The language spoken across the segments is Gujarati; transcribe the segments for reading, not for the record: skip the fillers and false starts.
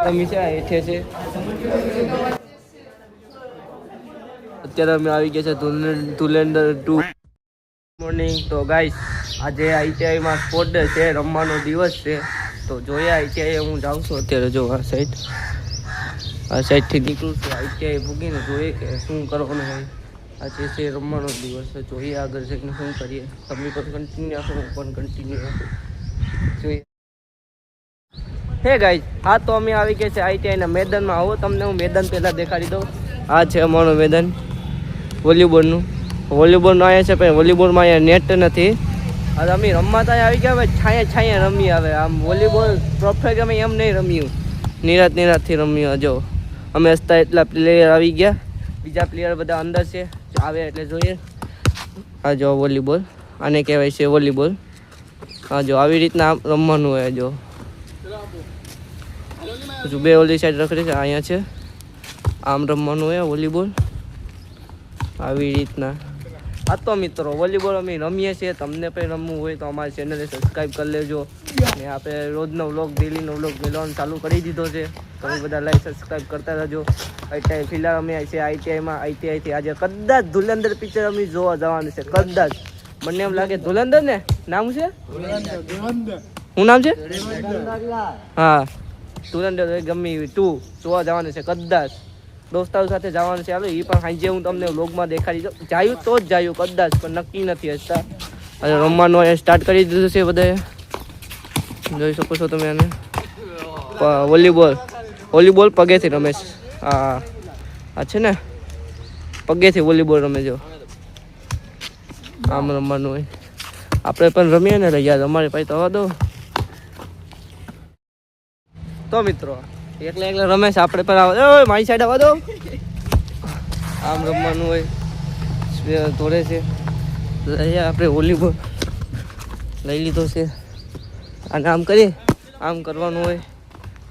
હંમેશા હેઠે છે અત્યારે અમે આવી ગયા છે ધુલેન્દર 2 મોર્નિંગ. તો ગાઈસ આજે આઈટીઆઈમાં સ્પોર્ટ ડે છે, રમવાનો દિવસ છે. તો જોઈએ આઈટીઆઈ હું જાઉં છું અત્યારે. જો આ સાઈડથી નીકળું છું આઈટીઆઈ ભૂગીને જોઈએ કે શું કરવાનું હોય. આજે છે રમવાનો દિવસ છે, જોઈએ આગળ જઈને શું કરીએ. તમે પણ કન્ટિન્યુ રાખો, હું પણ કન્ટિન્યુ રાખું. જોઈએ. હે ગાઈસ હા તો અમે આવી ગયા છે આઈટીઆઈના મેદાનમાં. આવો તમને હું મેદાન પહેલાં દેખાડી દઉં. આ છે અમારું મેદાન વોલીબોલનું. વોલીબોલનું અહીંયા છે પણ વોલીબોલમાં અહીંયા નેટ નથી. હવે અમે રમવાતા આવી ગયા. હવે છાંયે રમી આવે. આમ વોલીબોલ પ્રોફેટ અમે એમ નહીં રમ્યું, નિરાતથી રમ્યું. જો અમે હસતા એટલા પ્લેયર આવી ગયા, બીજા પ્લેયર બધા અંદર છે, આવે એટલે જોઈએ. હા જો વોલીબોલ આને કહેવાય છે વોલીબોલ. હા જો આવી રીતના રમવાનું હોય. જો બે ઓલી સાઈડ રખડી છે, અહીંયા છે આમ રમવાનું હોય વોલીબોલ આવી રીતના. હા તો મિત્રો વોલીબોલ અમે રમીએ છીએ, તમને પણ રમવું હોય તો અમારી ચેનલને સબસ્ક્રાઈબ કરી લેજો. ને આપણે રોજનો વ્લોગ, ડેલીનો વ્લોગ મેળવવાનું ચાલુ કરી દીધો છે. તમે બધા લાઈક સબસ્ક્રાઈબ કરતા રહેજો. આઈટીઆઈ ફિલહાલ અમે છે આઈટીઆઈમાં. આઈટીઆઈથી આજે કદાચ ધુલંદર પિક્ચર અમે જોવા જવાનું છે, કદાચ. મને એમ લાગે ધુલંદર ને નામ છે, શું નામ છે? હા ધુલંદર ગમે 2 જોવા જવાનું છે કદાચ. દોસ્તારો સાથે જવાનું છે. હાલો એ પણ સાંજે હું તમને વ્લોગમાં દેખાડી દઉં. જાયું તો જ જાયું કદાચ, પણ નક્કી નથી હજતા. હવે રમવાનું સ્ટાર્ટ કરી દીધું છે બધાએ, જોઈ શકો છો તમે. આને વોલીબોલ પગેથી રમે છે. હા છે ને પગેથી વોલીબોલ રમે. જો આમ રમવાનું હોય. આપણે પણ રમીએ ને યાર, અમારે પાસે તો હવા દો. તો મિત્રો એકલા રમે છે, આપણે પણ આવે. મારી સાઈડ આવવા દો. આમ રમવાનું હોય. દોડે છે આપણે વોલીબોલ લઈ લીધો છે. અને આમ કરીએ, આમ કરવાનું હોય.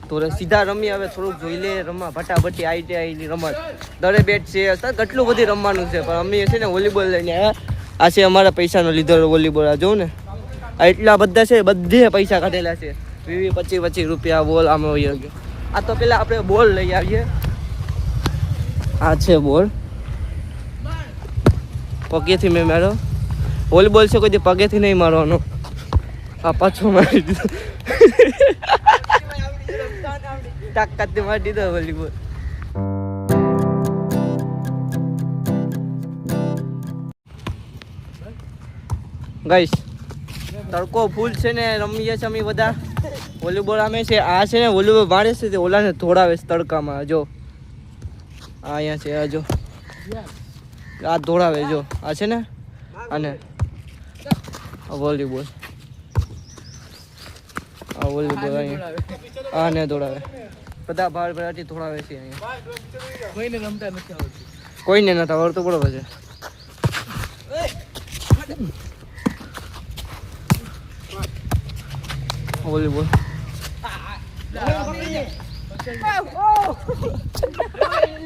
દોડે સીધા રમી. હવે થોડુંક જોઈ લે રમવા ભટાભટી આઈટીઆઈની રમત. દરે બેટ છે, કેટલું બધી રમવાનું છે. પણ અમે છે ને વોલીબોલ લઈને આવ્યા. આ છે અમારા પૈસાનો લીધો વોલીબોલ. આ જોઉં ને આ એટલા બધા છે, બધે પૈસા કાઢેલા છે. 20-25 રૂપિયા બોલ આમ હોય ગયો. આ તો પેલા આપણે બોલ લઈ આવીએ. આ છે બોલ, પગેથી મેં મારો વોલીબોલ છે, કોઈ પગેથી નહીં મારવાનો. આ પાછો મારી દીધો, તાકાતથી મારી દીધો વોલીબોલ. ગાઈસ તડકો ફૂલ છે ને, રમીએ છીએ અમે બધા વોલીબોલ. અમે છે આ છે ને વોલીબોલ મારે છે, તે ઓલાને ધોળાવે છે તડકામાં. જો આ અહીંયા છે, આ જો આ ધોળાવે. જો આ છે ને અને વોલીબોલ, આ વોલીબોલ અહીંયા આને ધોળાવે. બધા ભાર ભરાટી ધોળાવે છે અહીંયા. કોઈને રમતા નથી આવડતું, કોઈને નથી આવડતું. બરોબર છે. વોલીબોલ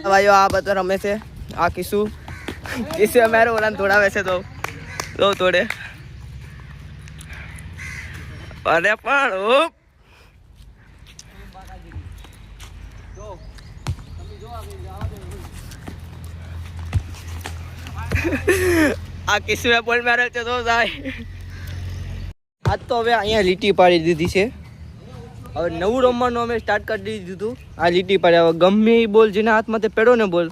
ભાઈઓ આ બધા રમે છે. આ કિસ્સુ અમારે ઓલાને તોડાવે છે. તો તોડે અરે પણ આ કિસ્સુ બોલ મારે છે તો જાય. આજ તો હવે અહીંયા લીટી પાડી દીધી છે. હવે નવું રમવાનું અમે સ્ટાર્ટ કરી દીધું. આ લીટી પાડ્યા. હવે ગમે એ બોલ જેના હાથમાં તે પેડો ને બોલ,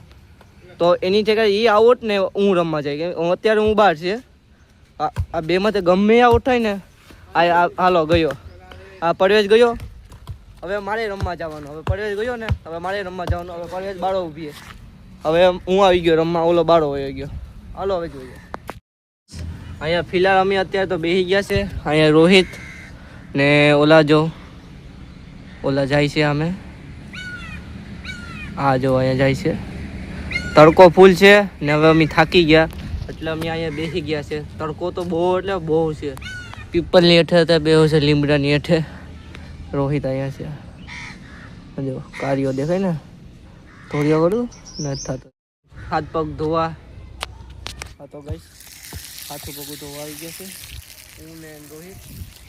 તો એની જગ્યાએ એ આઉટ ને હું રમવા જાય. કે અત્યારે હું બહાર છે. આ બેમાં તે ગમે એ આઉટ થાય ને, આ હાલો ગયો, આ પરવેશ ગયો. હવે મારે રમવા જવાનું. હવે પરવેશ ગયો ને, હવે મારે રમવા જવાનું. હવે પરવેશ બાળો ઊભી. હવે હું આવી ગયો રમવા, ઓલો બાળો વયો ગયો. હાલો હવે જોઈએ. અહીંયા ફિલહાલ અમે અત્યારે તો બેસી ગયા છે. અહીંયા રોહિત ને ઓલા જો ઓલા જાય છે. અમે હા જો અહીંયા જાય છે. તડકો ફૂલ છે ને હવે અમે થાકી ગયા એટલે અમે અહીંયા બેસી ગયા છે. તડકો તો બહુ એટલે બહુ છે. પીપલની હેઠે અત્યારે બેહો છે, લીમડાની હેઠે. રોહિત અહીંયા છે. જો કાર્યો દેખાય ને, ધોરિયા કરું નથી થતો. હાથ પગ ધોવા. હા તો ગાઈસ હાથું પગું ધોવા આવી ગયા છે. હું ને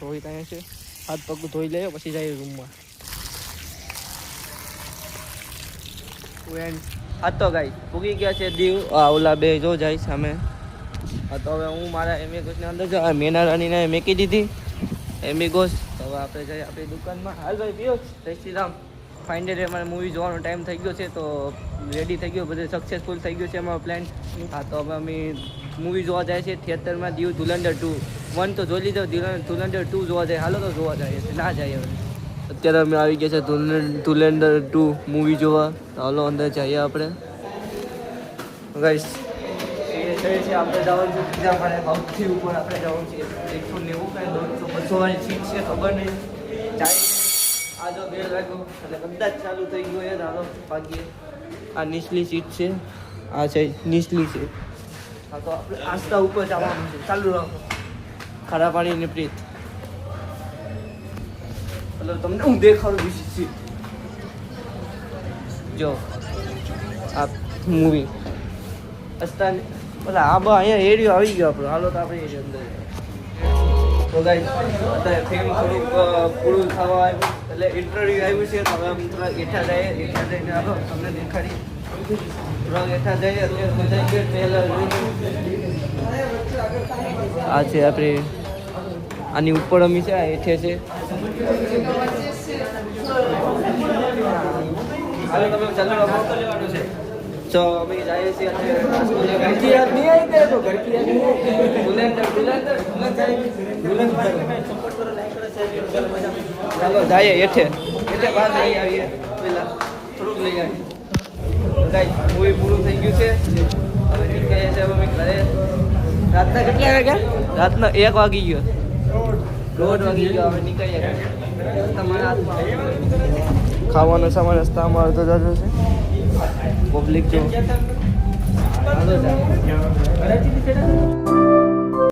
રોહિત અહીંયા છે. હાથ પગ ધોઈ લઈએ પછી જઈએ રૂમમાં. હા તો ગાઈ પૂગી ગયા છે દીવ. ઓલા બે જો જાય સામે. હા તો હવે હું મારા એમિગોસની અંદર જો મેના રાણીને મેકી દીધી એમિગોસ. તો હવે આપણે જઈએ આપણી દુકાનમાં. હાલ ભાઈ પીઓ જય શ્રી રામ. ફાઇનલી અમારે મૂવી જોવાનો ટાઈમ થઈ ગયો છે તો રેડી થઈ ગયો, બધું સક્સેસફુલ થઈ ગયું છે અમારો પ્લાન. હા તો હવે અમે મૂવી જોવા જાય છે થિયેટરમાં દીવ ધુલંધર 2. 1 તો જોઈ લીધો, ધુલંધર 2 જોવા જાય. હાલો તો જોવા જાય છે, ના જાય હવે. અત્યારે અમે આવી ગયા છે ધુલંધર 2 મૂવી જોવા. તો હાલો અંદર જઈએ આપણે. ગાઈસ આપણે જવાનું છે બીજા મારે સૌથી ઉપર આપણે જવાનું છે 190 કાંઈ 200 વાળી સીટ છે, ખબર નહીં ચાલી. આ જો બે લાગ્યો એટલે કદાચ ચાલુ થઈ ગયો યાર. હાલો ભાગીએ. આ નીચલી સીટ છે, આ છે નીચલી છે. હા તો આપણે આસ્તા ઉપર જવાનું છે. ચાલુ રાખો. ખારા પાણીની પ્રીત. એટલે તમને હું દેખાડું બીજી સીટ જો આ મૂવી અસ્તાન પેલા આ બા અહીંયા એરિયો આવી ગયો આપણો. હાલો તો આપણે એરિયો અંદર. તો ગાઈસ અત્યારે ફેમ થોડુંક પૂરું થવા આવ્યું એટલે ઇન્ટરવ્યૂ આવ્યું છે. તો હવે અમે થોડા એઠા જઈએ. એઠા જઈને હાલો તમને દેખાડી. થોડા એઠા જઈએ. અત્યારે બધા ગેટ પહેલાં આ છે આપણે આની ઉપર અમી છે, આ હેઠે છે. હાલો તમે ચાલો મોકલવાનું છે. તો અમે જઈએ છીએ ચાલો જઈએ હેઠે બહાર લઈ આવીએ. પેલા થોડુંક લઈ આવીએ. મૂવી પૂરું થઈ ગયું છે. હવે નીકળીએ છીએ અમે ઘરે. રાતના કેટલા વાગ્યા? રાતના 1 વાગી ગયો, 1:30 વાગી ગયો. હવે નીકળીએ. તમારા હાથમાં ખાવાનો સામાન રસ્તામાં અડધો જાજો છે. પબ્લિક જો